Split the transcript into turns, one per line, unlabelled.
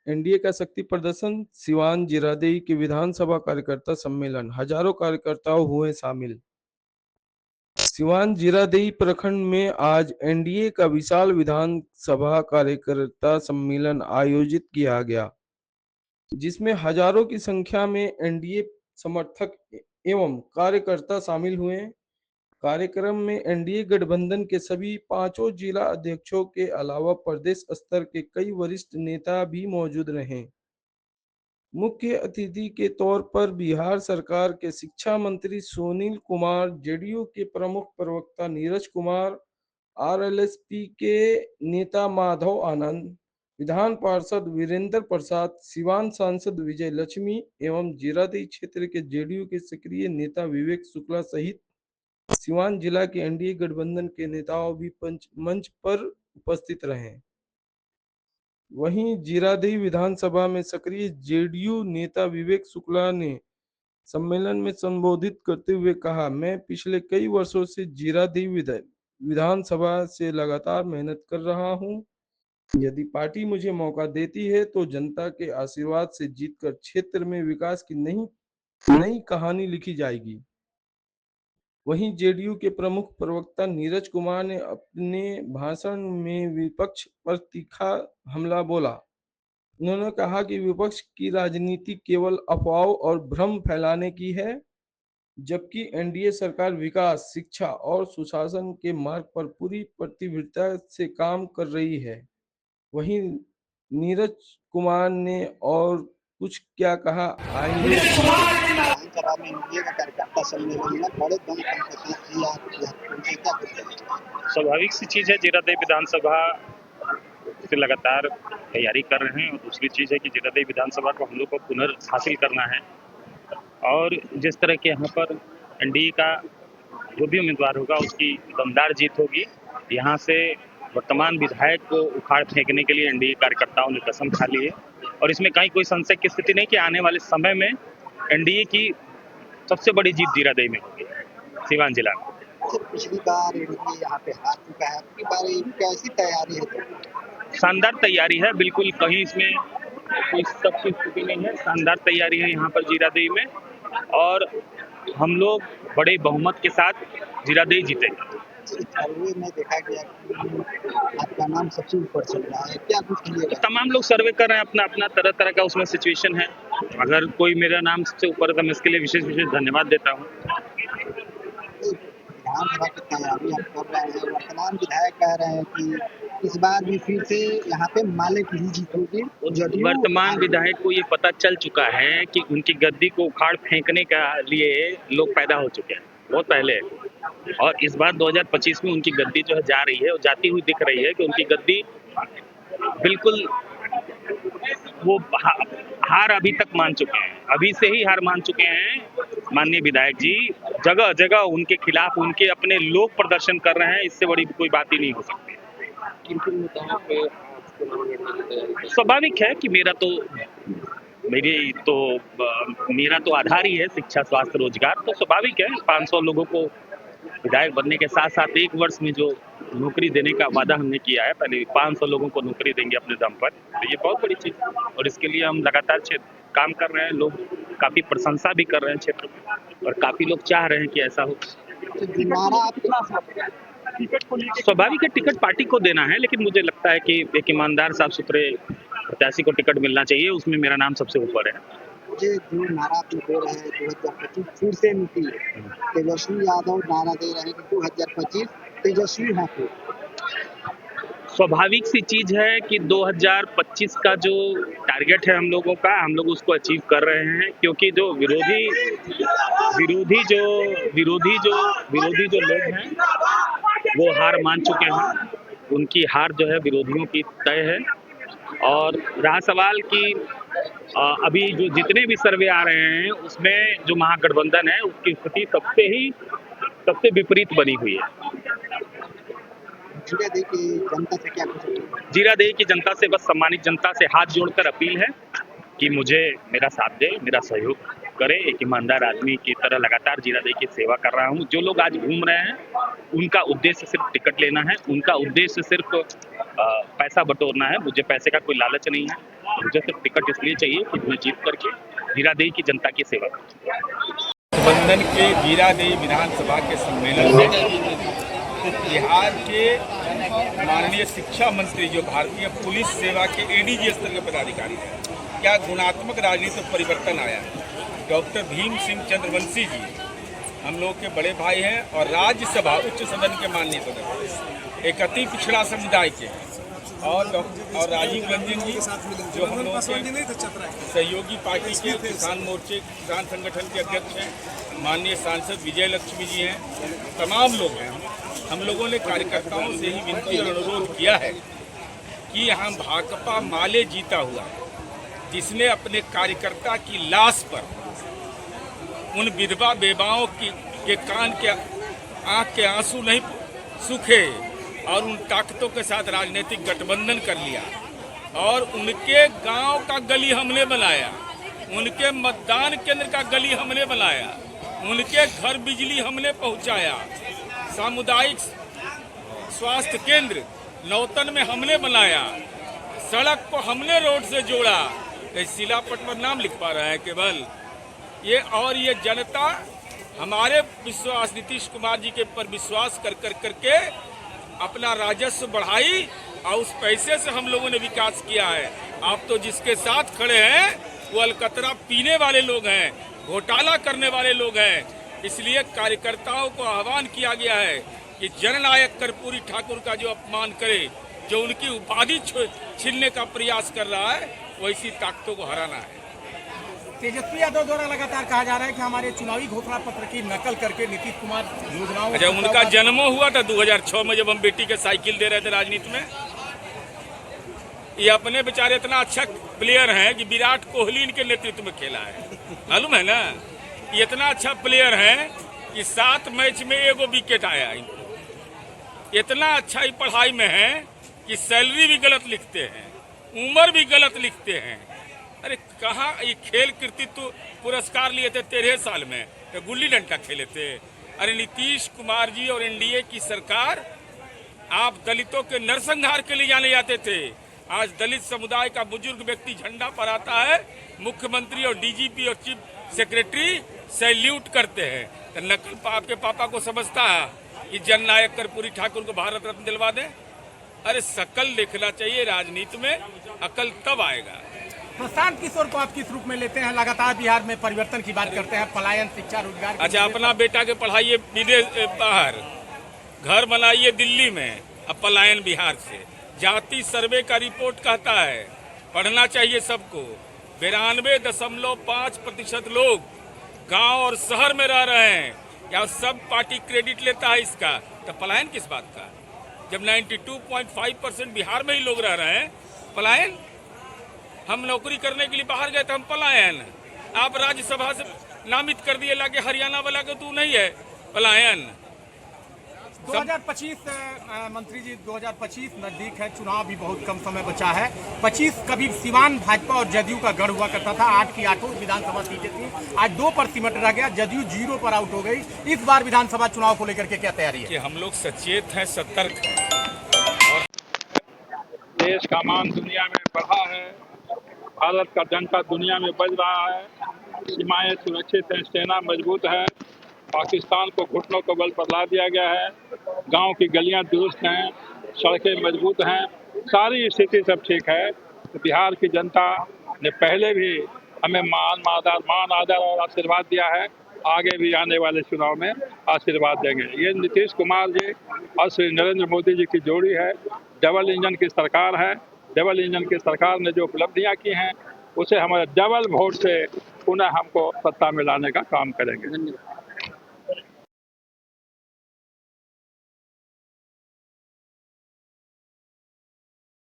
NDA का शक्ति प्रदर्शन, सिवान जिरादेई के विधानसभा कार्यकर्ता सम्मेलन, हजारों कार्यकर्ताओं हुए शामिल। सिवान जिरादेई प्रखंड में आज एनडीए का विशाल विधानसभा कार्यकर्ता सम्मेलन आयोजित किया गया, जिसमें हजारों की संख्या में एनडीए समर्थक एवं कार्यकर्ता शामिल हुए। कार्यक्रम में एनडीए गठबंधन के सभी पांचों जिला अध्यक्षों के अलावा प्रदेश स्तर के कई वरिष्ठ नेता भी मौजूद रहे। मुख्य अतिथि के तौर पर बिहार सरकार के शिक्षा मंत्री सुनील कुमार, जेडीयू के प्रमुख प्रवक्ता नीरज कुमार, आरएलएसपी के नेता माधव आनंद, विधान पार्षद वीरेंद्र प्रसाद, सिवान सांसद विजय लक्ष्मी एवं जीरादेई क्षेत्र के जेडीयू के सक्रिय नेता विवेक शुक्ला सहित सिवान जिला के एनडीए गठबंधन के नेताओं भी मंच पर उपस्थित रहे। वहीं जीरादेई विधानसभा में सक्रिय जेडीयू नेता विवेक शुक्ला ने सम्मेलन में संबोधित करते हुए कहा, मैं पिछले कई वर्षों से जीरादेई विधानसभा से लगातार मेहनत कर रहा हूं। यदि पार्टी मुझे मौका देती है तो जनता के आशीर्वाद से जीतकर क्षेत्र में विकास की नई नई कहानी लिखी जाएगी। वहीं जेडीयू के प्रमुख प्रवक्ता नीरज कुमार ने अपने भाषण में विपक्ष पर तीखा हमला बोला। उन्होंने कहा कि विपक्ष की राजनीति केवल अफवाहों और भ्रम फैलाने की है, जबकि एनडीए सरकार विकास, शिक्षा और सुशासन के मार्ग पर पूरी प्रतिबद्धता से काम कर रही है। वहीं नीरज कुमार ने और कुछ क्या कहा, आइए सुनते हैं।
विधानसभा में एनडीए का कार्यकर्ता सम्मेलन में बड़े दम खम के साथ ही आप उनसे क्या कहते हैं?
स्वाभाविक सी चीज़ है, जीरादेई विधानसभा से लगातार तैयारी कर रहे हैं और दूसरी चीज़ है कि जीरादेई विधानसभा को हम लोग को पुनर्हासिल करना है और जिस तरह के यहाँ पर एनडीए का जो भी उम्मीदवार होगा उसकी दमदार जीत होगी। यहाँ से वर्तमान विधायक को उखाड़ फेंकने के लिए एनडीए कार्यकर्ताओं ने कसम खा ली है और इसमें कहीं कोई संशय की स्थिति नहीं कि आने वाले समय में एनडीए की सबसे बड़ी जीत जीरादेई में होगी, सिवान जिला में।
पिछली बार एनडीए यहाँ पे हार चुका है, आपकी बार कैसी तैयारी है?
शानदार तैयारी है, बिल्कुल कहीं इसमें कोई शक की स्थिति नहीं है। शानदार तैयारी है यहाँ पर जीरादेई में और हम लोग बड़े बहुमत के साथ जीरादेई जीतेंगे।
सर्वे में देखा गया कि आपका नाम सबसे ऊपर चल रहा है, क्या कुछ कहिएगा?
तमाम लोग सर्वे कर रहे हैं, अपना अपना तरह तरह का उसमें सिचुएशन है। अगर कोई मेरा नाम सबसे ऊपर है तो मैं इसके लिए विशेष धन्यवाद देता हूँ।
विधानसभा की तैयारी आप कर रहे हैं, वर्तमान विधायक कह रहे हैं कि इस बार भी फिर से यहाँ पे माले की ही जीत होगी।
वर्तमान विधायक को ये पता चल चुका है कि उनकी गद्दी को उखाड़ फेंकने का लिए लोग पैदा हो चुके हैं बहुत पहले, और इस बार 2025 में उनकी गद्दी जो है जा रही है और जाती हुई दिख रही है कि उनकी गद्दी बिल्कुल वो हार अभी तक मान चुके हैं, अभी से ही हार मान चुके हैं। माननीय विधायक जी जगह जगह उनके खिलाफ उनके अपने लोग प्रदर्शन कर रहे हैं, इससे बड़ी कोई बात ही नहीं हो सकती। स्वाभाविक है कि मेरा तो आधार ही है शिक्षा, स्वास्थ्य, रोजगार, तो स्वाभाविक है 500 लोगों को विधायक बनने के साथ साथ एक वर्ष में जो नौकरी देने का वादा हमने किया है, पहले 500 लोगों को नौकरी देंगे अपने दम पर, तो ये बहुत बड़ी चीज़ है और इसके लिए हम लगातार काम कर रहे हैं। लोग काफ़ी प्रशंसा भी कर रहे हैं क्षेत्र में और काफ़ी लोग चाह रहे हैं कि ऐसा हो। स्वाभाविक है टिकट पार्टी को देना है, लेकिन मुझे लगता है कि एक ईमानदार, साफ सुथरे प्रत्याशी को टिकट मिलना चाहिए, उसमें मेरा नाम सबसे ऊपर है।
जो नारा आप दे रहे हैं 2025 फिर से नीति, तेजस्वी यादव नारा दे रहे हैं कि 2025 तेजस्वी हाथों।
स्वाभाविक सी चीज है कि 2025 का जो टारगेट है हम लोगों का, हम लोग उसको अचीव कर रहे हैं, क्योंकि जो विरोधी जो लोग हैं वो हार मान चुके हैं, उनकी हार जो है विरोधियों की तय है। और रहा सवाल कि अभी जो जितने भी सर्वे आ रहे हैं उसमें जो महागठबंधन है उसकी स्थिति सबसे विपरीत बनी हुई है। जीरादेई की जनता से बस सम्मानित जनता से हाथ जोड़कर अपील है कि मुझे मेरा साथ दे, मेरा सहयोग करे। एक ईमानदार आदमी की तरह लगातार जीरादेई की सेवा कर रहा हूँ। जो लोग आज घूम रहे हैं उनका उद्देश्य सिर्फ टिकट लेना है, उनका उद्देश्य सिर्फ पैसा बटोरना है। मुझे पैसे का कोई लालच नहीं है। मुझे सिर्फ टिकट इसलिए चाहिए कि मैं जीत करके जीरादेई की जनता की सेवा करूं।
गठबंधन के जीरादेई विधानसभा के सम्मेलन में बिहार के माननीय शिक्षा मंत्री जो भारतीय पुलिस सेवा के एडीजी स्तर के पदाधिकारी हैं, क्या गुणात्मक राजनीतिक परिवर्तन आया है। डॉक्टर भीम सिंह चंद्रवंशी जी हम लोग के बड़े भाई हैं और राज्यसभा उच्च सदन के माननीय सदस्य, एक अति पिछड़ा समुदाय के हैं। और राजीव रंजन जी जो हम लोगों के सहयोगी पार्टी के किसान मोर्चे किसान संगठन के अध्यक्ष हैं, माननीय सांसद विजय लक्ष्मी जी हैं, तमाम लोग हैं। हम लोगों ने कार्यकर्ताओं से ही विनती और अनुरोध किया है कि यहाँ भाकपा माले जीता हुआ है, जिसने अपने कार्यकर्ता की लाश पर उन विधवा बेवाओं के कान के आँख के आंसू नहीं सूखे और उन ताकतों के साथ राजनीतिक गठबंधन कर लिया और उनके गांव का गली हमने बनाया, उनके मतदान केंद्र का गली हमने बनाया, उनके घर बिजली हमने पहुंचाया, सामुदायिक स्वास्थ्य केंद्र नौतन में हमने बनाया, सड़क को हमने रोड से जोड़ा। शिलापट पर नाम लिख पा रहे हैं केवल ये जनता हमारे विश्वास नीतीश कुमार जी के पर विश्वास करके अपना राजस्व बढ़ाई और उस पैसे से हम लोगों ने विकास किया है। आप तो जिसके साथ खड़े हैं वो अलकतरा पीने वाले लोग हैं, घोटाला करने वाले लोग हैं। इसलिए कार्यकर्ताओं को आह्वान किया गया है कि जननायक कर्पूरी ठाकुर का जो अपमान करे, जो उनकी उपाधि छीनने का प्रयास कर रहा है, वैसी ताकतों को हराना है।
तेजस्वी यादव द्वारा लगातार कहा जा रहा है कि हमारे चुनावी घोषणा पत्र की नकल करके नीतीश कुमार योजनाओं।
अच्छा, उनका जन्म हुआ था 2006 में, जब हम बेटी के साइकिल दे रहे थे राजनीति में। ये अपने बेचारे इतना अच्छा प्लेयर हैं कि विराट कोहली इनके नेतृत्व में खेला है, मालूम है ना। ये इतना अच्छा प्लेयर है कि 7 मैच में 1 विकेट आया इनको। इतना अच्छा ही पढ़ाई में है कि सैलरी भी गलत लिखते हैं, उम्र भी गलत लिखते हैं। अरे कहाँ ये खेल कृतित्व पुरस्कार लिए थे 13 साल में, तो गुल्ली डंडा खेले थे। अरे नीतीश कुमार जी और एनडीए की सरकार, आप दलितों के नरसंहार के लिए जाने जाते थे। आज दलित समुदाय का बुजुर्ग व्यक्ति झंडा फहराता है, मुख्यमंत्री और डीजीपी और चीफ सेक्रेटरी सैल्यूट करते हैं। तो नकल आपके पापा को समझता है कि जननायक कर्पूरी ठाकुर को भारत रत्न दिलवा दें। अरे शकल देखना चाहिए राजनीति में, अकल तब आएगा।
प्रशांत किशोर को आप किस रूप में लेते हैं? लगातार बिहार में परिवर्तन की बात करते हैं, पलायन, शिक्षा, रोजगार।
अच्छा, अपना बेटा के पढ़ाइए विदेश बाहर, घर बनाइए दिल्ली में, अब पलायन बिहार से। जाति सर्वे का रिपोर्ट कहता है पढ़ना चाहिए सबको। 92.5% लोग गांव और शहर में रह रहे हैं, या सब पार्टी क्रेडिट लेता है इसका, तो पलायन किस बात का? जब 92.5% बिहार में ही लोग रह रहे हैं, पलायन? हम नौकरी करने के लिए बाहर गए तो हम पलायन। आप राज्यसभा से नामित कर दिए लाके हरियाणा वाला को तू नहीं है, पलायन।
2025 मंत्री जी, 2025 नजदीक है, चुनाव भी बहुत कम समय बचा है। 25 कभी सिवान भाजपा और जदयू का गढ़ हुआ करता था, 8 की 8 विधानसभा सीटें थी, आज 2 पर सिमट रह गया, जदयू 0 पर आउट हो गई। इस बार विधानसभा चुनाव को लेकर के क्या तैयारी है?
कि हम लोग सचेत हैं, सतर्क हैं।
देश का मान दुनिया में बढ़ा है, भारत का डंका दुनिया में बज रहा है, सीमाएं सुरक्षित हैं, सेना मजबूत है, पाकिस्तान को घुटनों को बल पर ला दिया गया है, गांव की गलियां दुरुस्त हैं, सड़कें मजबूत हैं, सारी स्थिति सब ठीक है। तो बिहार की जनता ने पहले भी हमें मान आदर और आशीर्वाद दिया है, आगे भी आने वाले चुनाव में आशीर्वाद देंगे। ये नीतीश कुमार जी और श्री नरेंद्र मोदी जी की जोड़ी है, डबल इंजन की सरकार है। डबल इंजन की सरकार ने जो उपलब्धियां की हैं, उसे हमारे डबल वोट से पुनः हमको सत्ता में लाने का काम करेंगे।